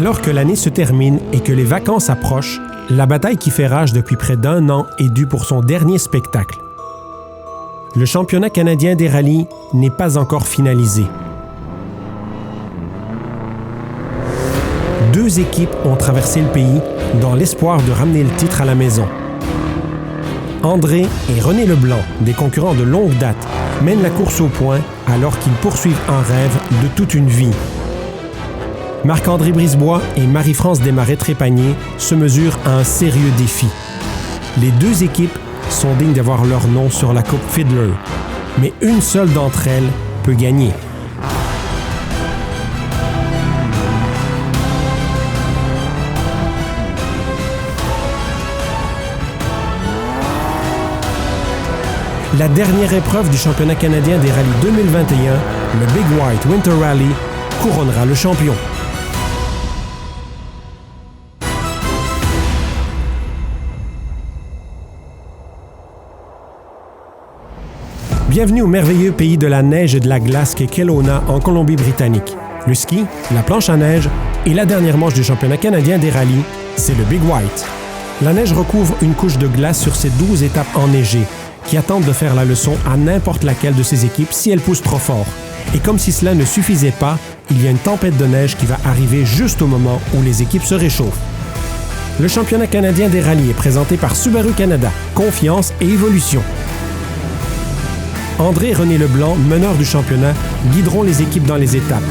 Alors que l'année se termine et que les vacances approchent, la bataille qui fait rage depuis près d'1 an est due pour son dernier spectacle. Le championnat canadien des rallyes n'est pas encore finalisé. 2 équipes ont traversé le pays dans l'espoir de ramener le titre à la maison. André et René Leblanc, des concurrents de longue date, mènent la course au point alors qu'ils poursuivent un rêve de toute une vie. Marc-André Brisebois et Marie-France Desmarais-Trépanier se mesurent à un sérieux défi. Les 2 équipes sont dignes d'avoir leur nom sur la Coupe Fiddler, mais une seule d'entre elles peut gagner. La dernière épreuve du championnat canadien des rallyes 2021, le Big White Winter Rally, couronnera le champion. Bienvenue au merveilleux pays de la neige et de la glace qu'est Kelowna en Colombie-Britannique. Le ski, la planche à neige et la dernière manche du championnat canadien des rallyes, c'est le Big White. La neige recouvre une couche de glace sur ces 12 étapes enneigées qui attendent de faire la leçon à n'importe laquelle de ces équipes si elles poussent trop fort. Et comme si cela ne suffisait pas, il y a une tempête de neige qui va arriver juste au moment où les équipes se réchauffent. Le championnat canadien des rallyes est présenté par Subaru Canada, confiance et évolution. André et René Leblanc, meneurs du championnat, guideront les équipes dans les étapes.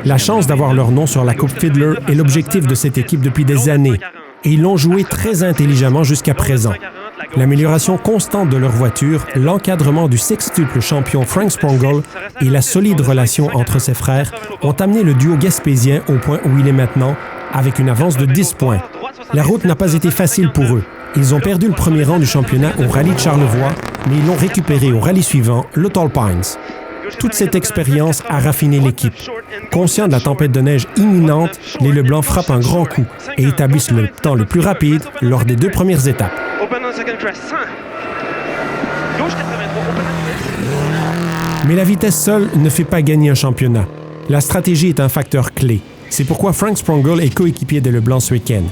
La chance d'avoir leur nom sur la Coupe Fiddler est l'objectif de cette équipe depuis des années, et ils l'ont joué très intelligemment jusqu'à présent. L'amélioration constante de leur voiture, l'encadrement du sextuple champion Frank Sprongel et la solide relation entre ses frères ont amené le duo gaspésien au point où il est maintenant, avec une avance de 10 points. La route n'a pas été facile pour eux. Ils ont perdu le premier rang du championnat au rallye de Charlevoix, mais ils l'ont récupéré au rallye suivant, le Tall Pines. Toute cette expérience a raffiné l'équipe. Conscients de la tempête de neige imminente, les Leblanc frappent un grand coup et établissent le temps le plus rapide lors des 2 premières étapes. Mais la vitesse seule ne fait pas gagner un championnat. La stratégie est un facteur clé. C'est pourquoi Frank Sprongel est coéquipier des Leblanc ce week-end.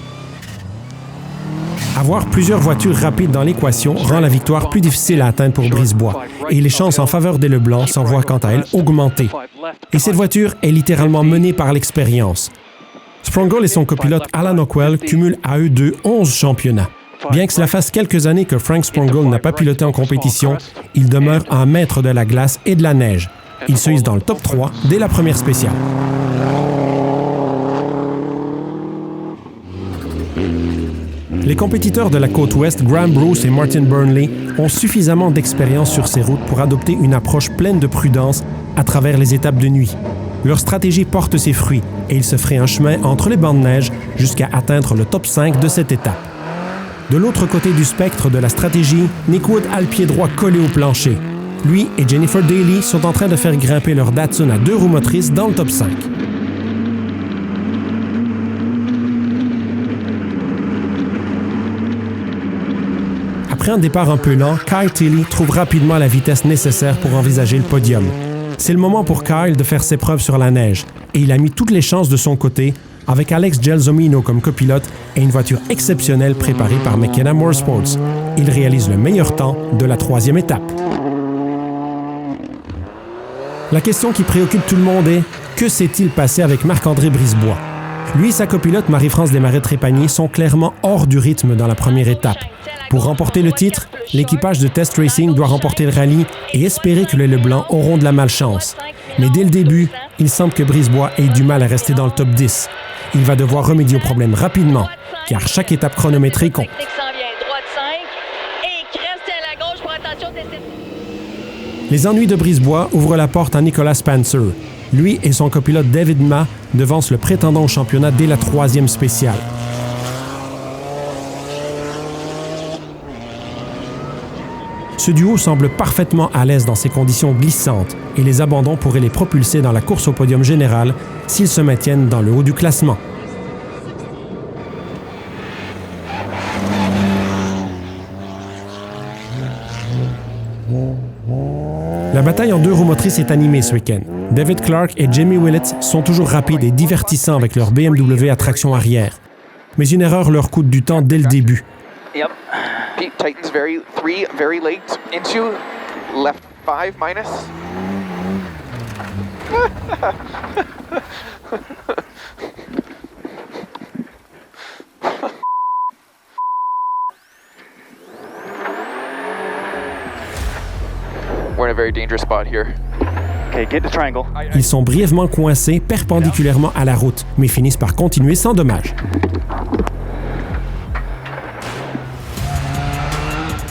Avoir plusieurs voitures rapides dans l'équation rend la victoire plus difficile à atteindre pour Brisebois, et les chances en faveur des Leblanc s'en voient quant à elles augmenter. Et cette voiture est littéralement menée par l'expérience. Sprongel et son copilote Alan Ockwell cumulent à eux deux 11 championnats. Bien que cela fasse quelques années que Frank Sprongel n'a pas piloté en compétition, il demeure un maître de la glace et de la neige. Il se hisse dans le top 3 dès la première spéciale. Les compétiteurs de la côte ouest, Graham Bruce et Martin Burnley, ont suffisamment d'expérience sur ces routes pour adopter une approche pleine de prudence à travers les étapes de nuit. Leur stratégie porte ses fruits et ils se feraient un chemin entre les bancs de neige jusqu'à atteindre le top 5 de cette étape. De l'autre côté du spectre de la stratégie, Nick Wood a le pied droit collé au plancher. Lui et Jennifer Daly sont en train de faire grimper leur Datsun à 2 roues motrices dans le top 5. Après un départ un peu lent, Kyle Tilley trouve rapidement la vitesse nécessaire pour envisager le podium. C'est le moment pour Kyle de faire ses preuves sur la neige, et il a mis toutes les chances de son côté, avec Alex Gelsomino comme copilote et une voiture exceptionnelle préparée par McKenna Motorsports. Il réalise le meilleur temps de la 3e étape. La question qui préoccupe tout le monde est « Que s'est-il passé avec Marc-André Brisebois ?» Lui et sa copilote Marie-France Desmarais-Trépanier sont clairement hors du rythme dans la première étape. Pour remporter le titre, l'équipage de Test Racing doit remporter le rallye et espérer que les Leblanc auront de la malchance. Mais dès le début, il semble que Brisebois ait du mal à rester dans le top 10. Il va devoir remédier au problème rapidement, car chaque étape chronométrée compte. Les ennuis de Brisebois ouvrent la porte à Nicolas Spencer. Lui et son copilote David Ma devancent le prétendant au championnat dès la 3e spéciale. Ce duo semble parfaitement à l'aise dans ces conditions glissantes et les abandons pourraient les propulser dans la course au podium général s'ils se maintiennent dans le haut du classement. La bataille en 2 roues motrices est animée ce week-end. David Clark et Jamie Willits sont toujours rapides et divertissants avec leur BMW à traction arrière. Mais une erreur leur coûte du temps dès le début. Yep. Pete tightens very late into left 5 minus. We're in a very dangerous spot here. Okay, get the triangle. Ils sont brièvement coincés perpendiculairement à la route, mais finissent par continuer sans dommage.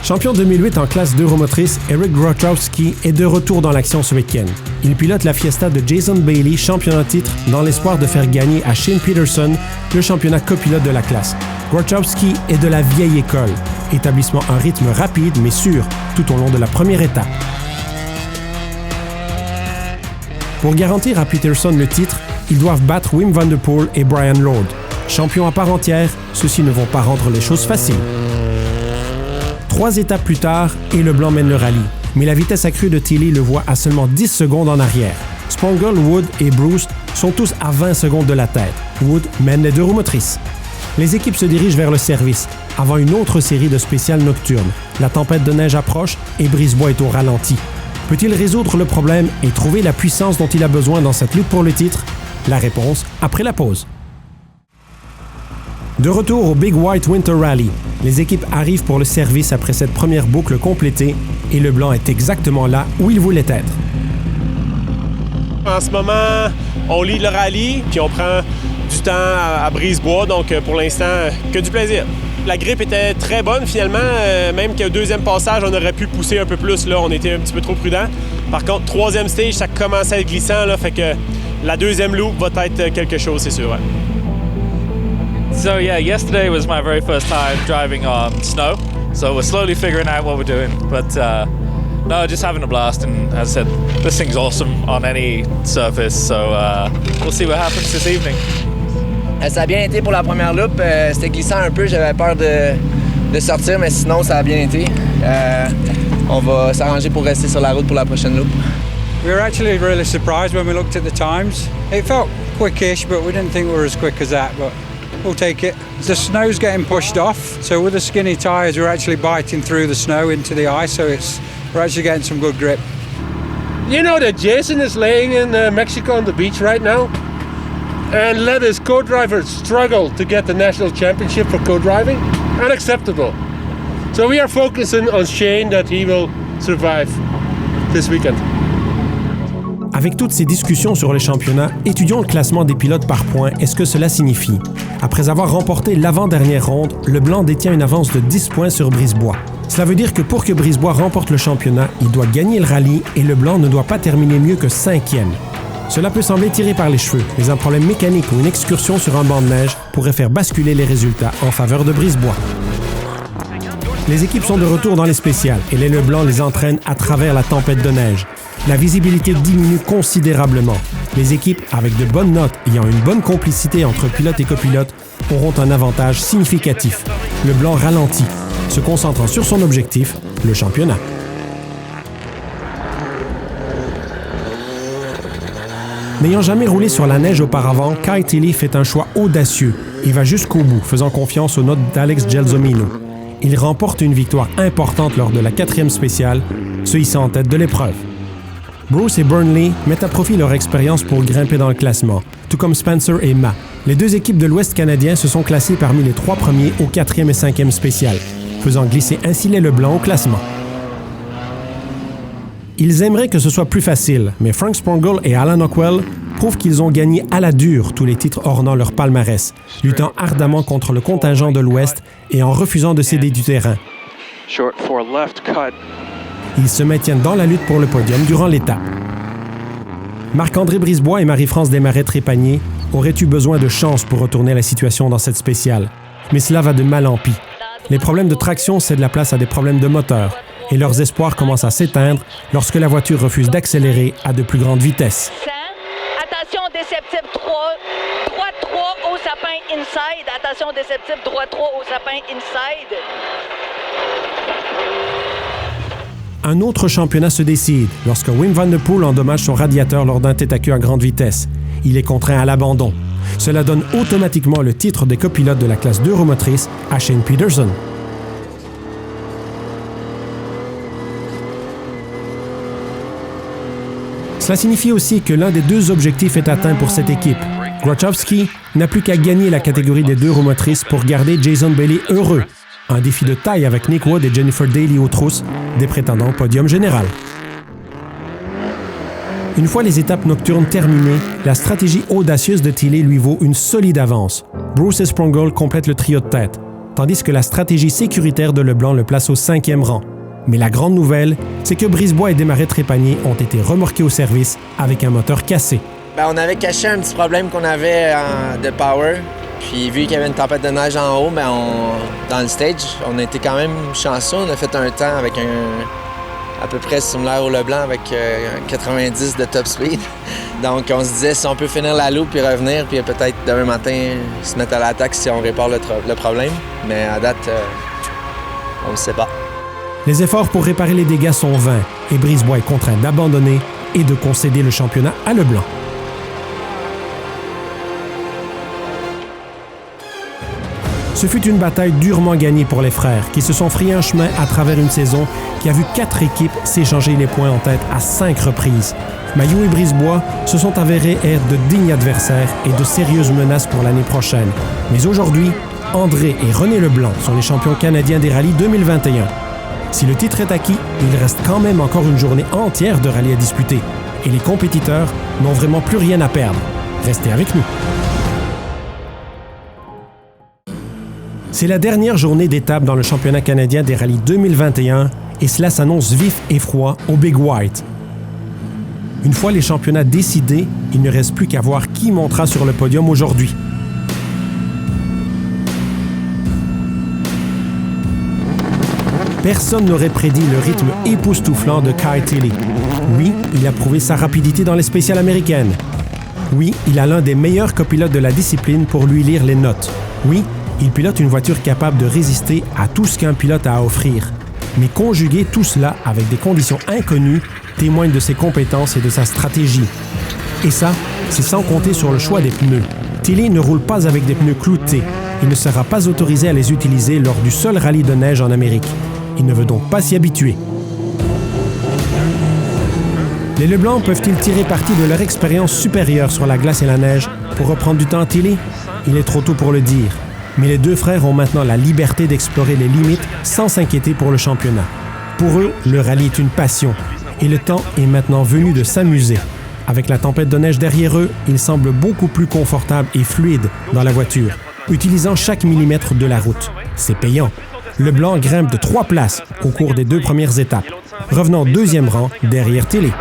Champion 2008 en classe 2 roues motrices, Eric Grotowski est de retour dans l'action ce week-end. Il pilote la Fiesta de Jason Bailey, champion en titre, dans l'espoir de faire gagner à Shane Peterson le championnat copilote de la classe. Grotowski est de la vieille école, établissant un rythme rapide mais sûr tout au long de la première étape. Pour garantir à Peterson le titre, ils doivent battre Wim van der Poel et Brian Lord. Champions à part entière, ceux-ci ne vont pas rendre les choses faciles. 3 étapes plus tard, et le blanc mène le rallye. Mais la vitesse accrue de Tilly le voit à seulement 10 secondes en arrière. Spangle, Wood et Bruce sont tous à 20 secondes de la tête. Wood mène les 2 roues motrices. Les équipes se dirigent vers le service, avant une autre série de spéciales nocturnes. La tempête de neige approche et Brisebois est au ralenti. Peut-il résoudre le problème et trouver la puissance dont il a besoin dans cette lutte pour le titre? La réponse après la pause. De retour au Big White Winter Rally, les équipes arrivent pour le service après cette première boucle complétée et le blanc est exactement là où il voulait être. En ce moment, on lit le rallye puis on prend du temps à Brisebois, donc pour l'instant, que du plaisir. La grippe était très bonne finalement, même qu'au 2e passage, on aurait pu pousser un peu plus, là, on était un petit peu trop prudent. Par contre, 3e stage, ça commençait à être glissant, là, fait que la 2e loop va être quelque chose, c'est sûr. Ouais. So yeah, yesterday was my very first time driving on snow, so we're slowly figuring out what we're doing, but no, just having a blast, and as I said, this thing's awesome on any surface, so we'll see what happens this evening. Ça a bien été pour la première loop. C'était glissant un peu, j'avais peur de sortir, mais sinon ça a bien été. On va s'arranger pour rester sur la route pour la prochaine loop. We were actually really surprised when we looked at the times. It felt quickish, but we didn't think we were as quick as that, but we'll take it. The snow's getting pushed off, so with the skinny tyres we're actually biting through the snow into the ice, so we're actually getting some good grip. You know that Jason is laying in Mexico on the beach right now and let his co-driver struggle to get the national championship for co-driving? Unacceptable. So we are focusing on Shane that he will survive this weekend. Avec toutes ces discussions sur le championnat, étudions le classement des pilotes par points et ce que cela signifie. Après avoir remporté l'avant-dernière ronde, le blanc détient une avance de 10 points sur Brisebois. Cela veut dire que pour que Brisebois remporte le championnat, il doit gagner le rallye et le blanc ne doit pas terminer mieux que 5e. Cela peut sembler tiré par les cheveux, mais un problème mécanique ou une excursion sur un banc de neige pourrait faire basculer les résultats en faveur de Brisebois. Les équipes sont de retour dans les spéciales et les Leblanc les entraînent à travers la tempête de neige. La visibilité diminue considérablement. Les équipes avec de bonnes notes ayant une bonne complicité entre pilote et copilote auront un avantage significatif. Le blanc ralentit, se concentrant sur son objectif, le championnat. N'ayant jamais roulé sur la neige auparavant, Kai Tilly fait un choix audacieux et va jusqu'au bout, faisant confiance aux notes d'Alex Gelsomino. Il remporte une victoire importante lors de la 4e spéciale, se hissant en tête de l'épreuve. Bruce et Burnley mettent à profit leur expérience pour grimper dans le classement, tout comme Spencer et Ma. Les 2 équipes de l'Ouest canadien se sont classées parmi les 3 premiers aux 4e et 5e spéciales, faisant glisser ainsi les Leblanc au classement. Ils aimeraient que ce soit plus facile, mais Frank Spangle et Alan Ockwell prouvent qu'ils ont gagné à la dure tous les titres ornant leur palmarès, luttant ardemment contre le contingent de l'Ouest et en refusant de céder du terrain. Ils se maintiennent dans la lutte pour le podium durant l'étape. Marc-André Brisebois et Marie-France Desmarais-Trépanier auraient eu besoin de chance pour retourner la situation dans cette spéciale, mais cela va de mal en pis. Les problèmes de traction cèdent la place à des problèmes de moteur, et leurs espoirs commencent à s'éteindre lorsque la voiture refuse d'accélérer à de plus grandes vitesses. Attention déceptif 3, droite 3 au sapin inside. Attention déceptif droite 3 au sapin inside. Un autre championnat se décide lorsque Wim van der Poel endommage son radiateur lors d'un tête-à-queue à grande vitesse. Il est contraint à l'abandon. Cela donne automatiquement le titre des copilotes de la classe 2 roues motrices à Shane Peterson. Cela signifie aussi que l'un des deux objectifs est atteint pour cette équipe. Grotowski n'a plus qu'à gagner la catégorie des 2 roues motrices pour garder Jason Bailey heureux. Un défi de taille avec Nick Wood et Jennifer Daly aux trousses, des prétendants au podium général. Une fois les étapes nocturnes terminées, la stratégie audacieuse de Tilley lui vaut une solide avance. Bruce et Sprongel complètent le trio de tête, tandis que la stratégie sécuritaire de Leblanc le place au 5e rang. Mais la grande nouvelle, c'est que Brisebois et Desmarais Trépanier ont été remorqués au service avec un moteur cassé. On avait caché un petit problème qu'on avait de power. Puis vu qu'il y avait une tempête de neige en haut, dans le stage, on a été quand même chanceux. On a fait un temps avec à peu près similaire au Leblanc avec 90 de top speed. Donc on se disait si on peut finir la loupe puis revenir, puis peut-être demain matin se mettre à l'attaque si on répare le problème. Mais à date, on ne sait pas. Les efforts pour réparer les dégâts sont vains et Brisebois est contraint d'abandonner et de concéder le championnat à Leblanc. Ce fut une bataille durement gagnée pour les frères, qui se sont frayés un chemin à travers une saison qui a vu 4 équipes s'échanger les points en tête à 5 reprises. Mailloux et Brisebois se sont avérés être de dignes adversaires et de sérieuses menaces pour l'année prochaine. Mais aujourd'hui, André et René Leblanc sont les champions canadiens des rallyes 2021. Si le titre est acquis, il reste quand même encore une journée entière de rallye à disputer. Et les compétiteurs n'ont vraiment plus rien à perdre. Restez avec nous. C'est la dernière journée d'étape dans le championnat canadien des rallyes 2021 et cela s'annonce vif et froid au Big White. Une fois les championnats décidés, il ne reste plus qu'à voir qui montera sur le podium aujourd'hui. Personne n'aurait prédit le rythme époustouflant de Kyle Tilley. Oui, il a prouvé sa rapidité dans les spéciales américaines. Oui, il a l'un des meilleurs copilotes de la discipline pour lui lire les notes. Oui, il pilote une voiture capable de résister à tout ce qu'un pilote a à offrir. Mais conjuguer tout cela avec des conditions inconnues témoigne de ses compétences et de sa stratégie. Et ça, c'est sans compter sur le choix des pneus. Tilley ne roule pas avec des pneus cloutés. Il ne sera pas autorisé à les utiliser lors du seul rallye de neige en Amérique. Il ne veut donc pas s'y habituer. Les Leblanc peuvent-ils tirer parti de leur expérience supérieure sur la glace et la neige pour reprendre du temps à Tilley? Il est trop tôt pour le dire. Mais les deux frères ont maintenant la liberté d'explorer les limites sans s'inquiéter pour le championnat. Pour eux, le rallye est une passion et le temps est maintenant venu de s'amuser. Avec la tempête de neige derrière eux, ils semblent beaucoup plus confortables et fluides dans la voiture, utilisant chaque millimètre de la route. C'est payant. Leblanc grimpe de 3 places au cours des 2 premières étapes, revenant 2e rang derrière Tilley.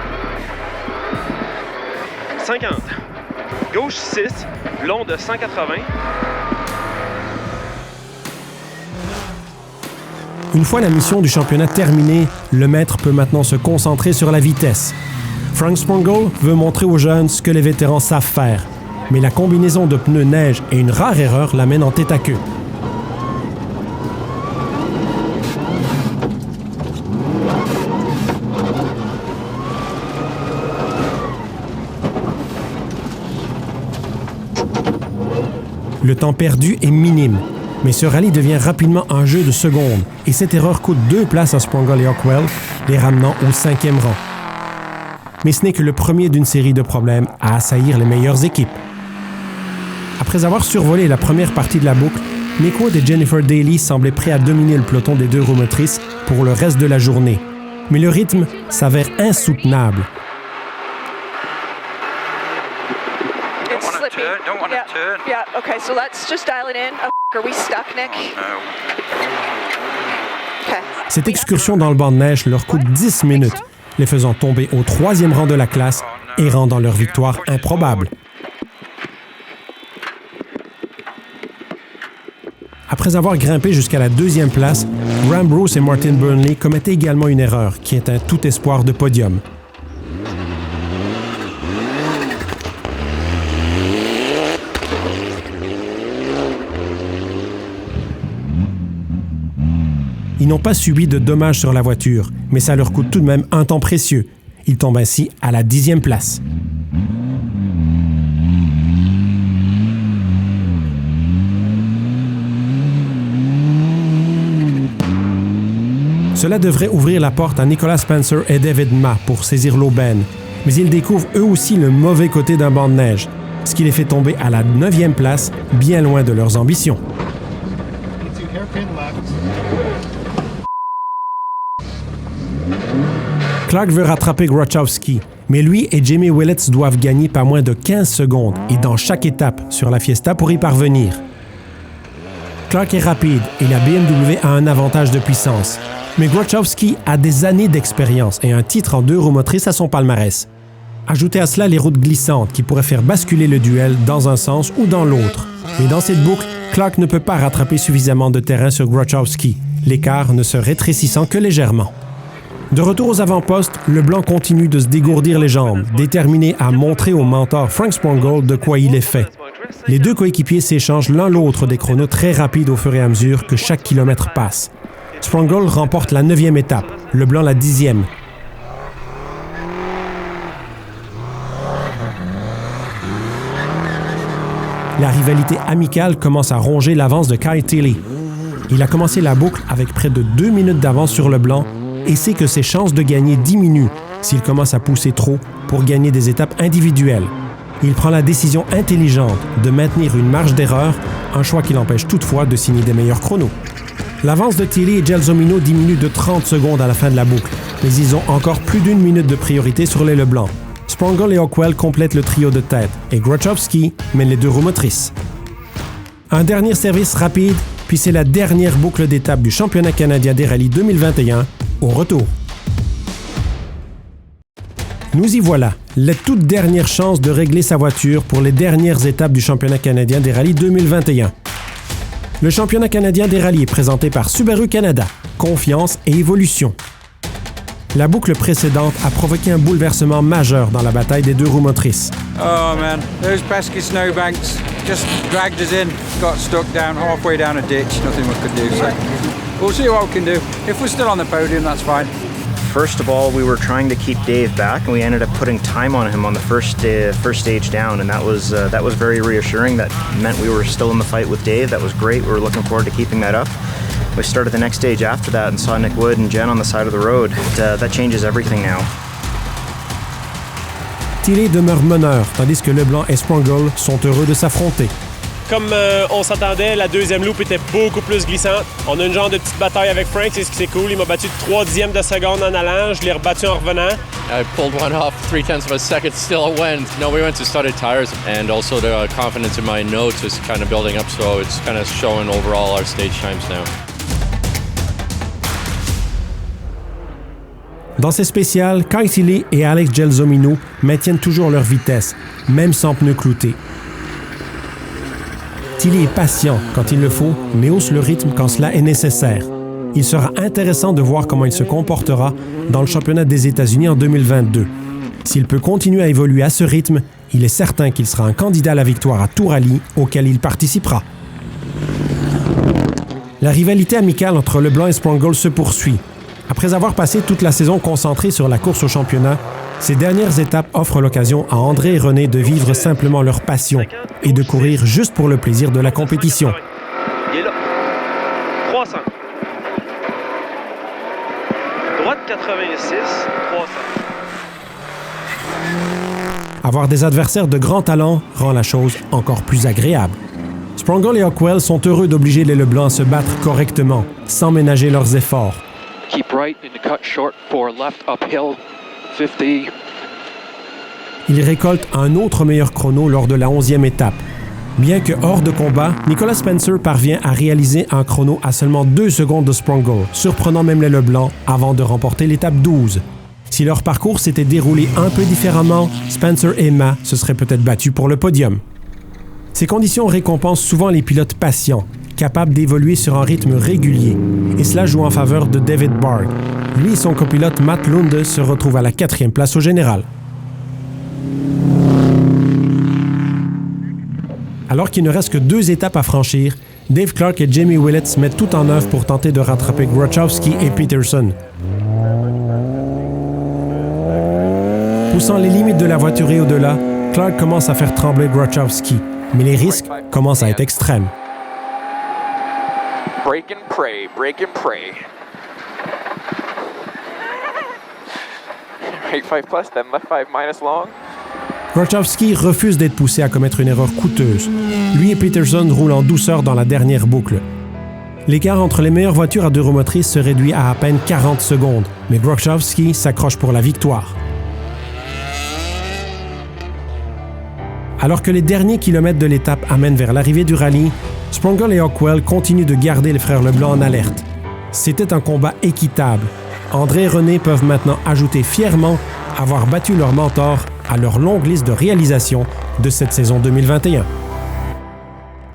50. Gauche 6, long de 180. Une fois la mission du championnat terminée, le maître peut maintenant se concentrer sur la vitesse. Frank Sprongel veut montrer aux jeunes ce que les vétérans savent faire. Mais la combinaison de pneus neige et une rare erreur l'amène en tête à queue. Le temps perdu est minime. Mais ce rallye devient rapidement un jeu de secondes et cette erreur coûte 2 places à Sprongel et Hockwell, les ramenant au 5e rang. Mais ce n'est que le premier d'une série de problèmes à assaillir les meilleures équipes. Après avoir survolé la première partie de la boucle, Nick Wood et Jennifer Daly semblaient prêts à dominer le peloton des 2 roues motrices pour le reste de la journée. Mais le rythme s'avère insoutenable. Don't want to turn. Yeah, okay, so let's just dial it in. Are we stuck, Nick? Okay. Cette excursion dans le banc de neige leur coûte 10 minutes, les faisant tomber au 3e rang de la classe et rendant leur victoire improbable. Après avoir grimpé jusqu'à la 2e place, Graham Bruce et Martin Burnley commettent également une erreur qui éteint tout espoir de podium. Ils n'ont pas subi de dommages sur la voiture, mais ça leur coûte tout de même un temps précieux. Ils tombent ainsi à la 10e place. Cela devrait ouvrir la porte à Nicholas Spencer et David Ma pour saisir l'aubaine. Mais ils découvrent eux aussi le mauvais côté d'un banc de neige, ce qui les fait tomber à la 9e place, bien loin de leurs ambitions. Clark veut rattraper Grotchowski, mais lui et Jamie Willets doivent gagner pas moins de 15 secondes et dans chaque étape sur la Fiesta pour y parvenir. Clark est rapide et la BMW a un avantage de puissance. Mais Grotchowski a des années d'expérience et un titre en 2 roues motrices à son palmarès. Ajoutez à cela les routes glissantes qui pourraient faire basculer le duel dans un sens ou dans l'autre. Mais dans cette boucle, Clark ne peut pas rattraper suffisamment de terrain sur Grotchowski, l'écart ne se rétrécissant que légèrement. De retour aux avant-postes, le blanc continue de se dégourdir les jambes, déterminé à montrer au mentor Frank Sprongel de quoi il est fait. Les 2 coéquipiers s'échangent l'un l'autre des chronos très rapides au fur et à mesure que chaque kilomètre passe. Sprongel remporte la 9e étape, le blanc la 10e. La rivalité amicale commence à ronger l'avance de Kyle Tilley. Il a commencé la boucle avec près de 2 minutes d'avance sur le blanc et sait que ses chances de gagner diminuent s'il commence à pousser trop pour gagner des étapes individuelles. Il prend la décision intelligente de maintenir une marge d'erreur, un choix qui l'empêche toutefois de signer des meilleurs chronos. L'avance de Tilley et Gelsomino diminue de 30 secondes à la fin de la boucle, mais ils ont encore plus d'1 minute de priorité sur l'aile blanc. Sprongel et Hockwell complètent le trio de tête et Grotchowski mène les 2 roues motrices. Un dernier service rapide, puis c'est la dernière boucle d'étape du Championnat canadien des rallyes 2021 au retour. Nous y voilà, la toute dernière chance de régler sa voiture pour les dernières étapes du Championnat canadien des rallyes 2021. Le Championnat canadien des rallyes est présenté par Subaru Canada, confiance et évolution. La boucle précédente a provoqué un bouleversement majeur dans la bataille des 2 roues motrices. Oh man, those pesky snowbanks just dragged us in, got stuck down halfway down a ditch, nothing we could do, so we'll see what we can do. If we're still on the podium, that's fine. First of all, we were trying to keep Dave back, and we ended up putting time on him on the first stage down, and that was very reassuring. That meant we were still in the fight with Dave. That was great. We were looking forward to keeping that up. We started the next stage after that and saw Nick Wood and Jen on the side of the road. That changes everything now. Tilley demeure meneur, tandis que Leblanc et Sprongel sont heureux de s'affronter. Comme on s'attendait, la 2e loop était beaucoup plus glissante. On a une genre de petite bataille avec Frank, c'est ce qui est cool. Il m'a battu de 3/10 de seconde en allant, je l'ai rebattu en revenant. I pulled one off 0.3 of a second, still a wind. No, we went to studded tires, and also the confidence in my notes is kind of building up, so it's kind of showing overall our stage times now. Dans ces spéciales, Kyle Tilley et Alex Gelsomino maintiennent toujours leur vitesse, même sans pneus cloutés. Tilley est patient quand il le faut, mais hausse le rythme quand cela est nécessaire. Il sera intéressant de voir comment il se comportera dans le championnat des États-Unis en 2022. S'il peut continuer à évoluer à ce rythme, il est certain qu'il sera un candidat à la victoire à tout rallye auquel il participera. La rivalité amicale entre Leblanc et Sprongel se poursuit. Après avoir passé toute la saison concentrée sur la course au championnat, ces dernières étapes offrent l'occasion à André et René de vivre simplement leur passion et de courir juste pour le plaisir de la compétition. Il est là. 300. Droite 86, 300. Avoir des adversaires de grand talent rend la chose encore plus agréable. Sprongel et Hockwell sont heureux d'obliger les Leblanc à se battre correctement, sans ménager leurs efforts. Keep right in the cut short for left uphill 50. Ils récoltent un autre meilleur chrono lors de la 11e étape. Bien que hors de combat, Nicholas Spencer parvient à réaliser un chrono à seulement 2 secondes de Sprongel, surprenant même les Leblanc avant de remporter l'étape 12. Si leur parcours s'était déroulé un peu différemment, Spencer et Ma se seraient peut-être battus pour le podium. Ces conditions récompensent souvent les pilotes patients, capables d'évoluer sur un rythme régulier, et cela joue en faveur de David Bard. Lui et son copilote Matt Lunde se retrouvent à la 4e place au général. Alors qu'il ne reste que 2 étapes à franchir, Dave Clark et Jamie Willets mettent tout en œuvre pour tenter de rattraper Grotchowski et Peterson. Poussant les limites de la voiture et au-delà, Clark commence à faire trembler Grotchowski, mais les risques commencent à être extrêmes. Break and pray, break and pray. Right 5 plus, then left 5 minus long. Grotchowski refuse d'être poussé à commettre une erreur coûteuse. Lui et Peterson roulent en douceur dans la dernière boucle. L'écart entre les meilleures voitures à deux roues motrices se réduit à peine 40 secondes, mais Grotchowski s'accroche pour la victoire. Alors que les derniers kilomètres de l'étape amènent vers l'arrivée du rallye, Sprongel et Hockwell continuent de garder les frères Leblanc en alerte. C'était un combat équitable. André et René peuvent maintenant ajouter fièrement avoir battu leur mentor à leur longue liste de réalisations de cette saison 2021.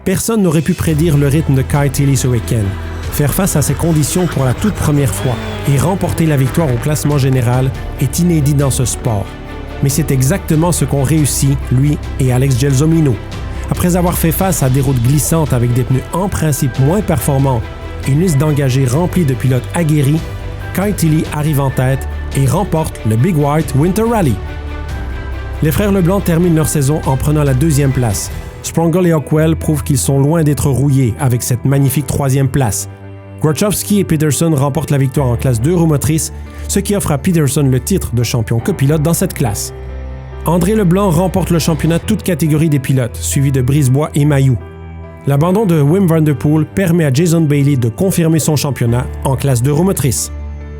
Personne n'aurait pu prédire le rythme de Kyle Tilley ce week-end. Faire face à ces conditions pour la toute première fois et remporter la victoire au classement général est inédit dans ce sport. Mais c'est exactement ce qu'ont réussi lui et Alex Gelsomino. Après avoir fait face à des routes glissantes avec des pneus en principe moins performants et une liste d'engagés remplie de pilotes aguerris, Kyle Tilley arrive en tête et remporte le Big White Winter Rally. Les frères Leblanc terminent leur saison en prenant la deuxième place. Sprongel et Hockwell prouvent qu'ils sont loin d'être rouillés avec cette magnifique troisième place. Grotchowski et Peterson remportent la victoire en classe 2 roues motrices, ce qui offre à Peterson le titre de champion copilote dans cette classe. André Leblanc remporte le championnat toute catégorie des pilotes, suivi de Brisebois et Mailloux. L'abandon de Wim van der Poel permet à Jason Bailey de confirmer son championnat en classe 2 roues motrices.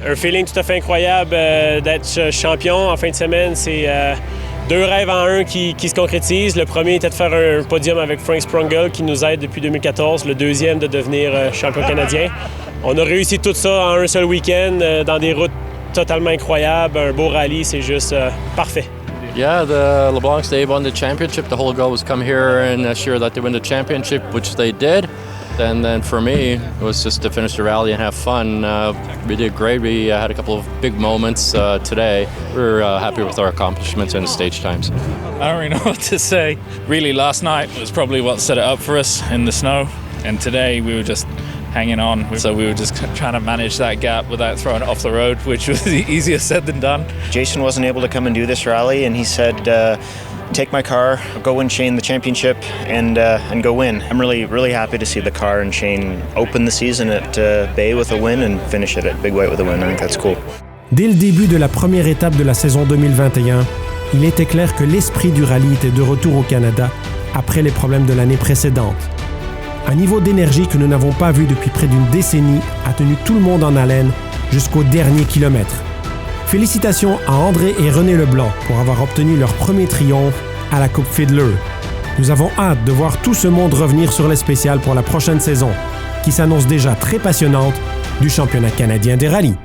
Un feeling tout à fait incroyable d'être champion en fin de semaine. C'est deux rêves en un qui se concrétisent. Le premier était de faire un podium avec Frank Sprongel qui nous aide depuis 2014. Le deuxième de devenir champion canadien. On a réussi tout ça en un seul week-end dans des routes totalement incroyables. Un beau rallye, c'est juste parfait. Yeah, the LeBlancs, they won the championship. The whole goal was come here and assure that they win the championship, which they did. And then for me, it was just to finish the rally and have fun. We did great. We had a couple of big moments today. We were happy with our accomplishments and the stage times. I don't really know what to say. Really, last night was probably what set it up for us in the snow. And today we were just hanging on. So we were just trying to manage that gap without throwing it off the road, which was easier said than done. Jason wasn't able to come and do this rally, and he said, take my car, go win Shane the championship, and go win. I'm really happy to see the car and Shane open the season at Bay with a win and finish it at Big White with a win. I think that's cool. Dès le début de la première étape de la saison 2021, il était clair que l'esprit du rallye était de retour au Canada après les problèmes de l'année précédente. Un niveau d'énergie que nous n'avons pas vu depuis près d'une décennie a tenu tout le monde en haleine jusqu'au dernier kilomètre. Félicitations à André et René Leblanc pour avoir obtenu leur premier triomphe à la Coupe Fiddler. Nous avons hâte de voir tout ce monde revenir sur les spéciales pour la prochaine saison, qui s'annonce déjà très passionnante du championnat canadien des rallyes.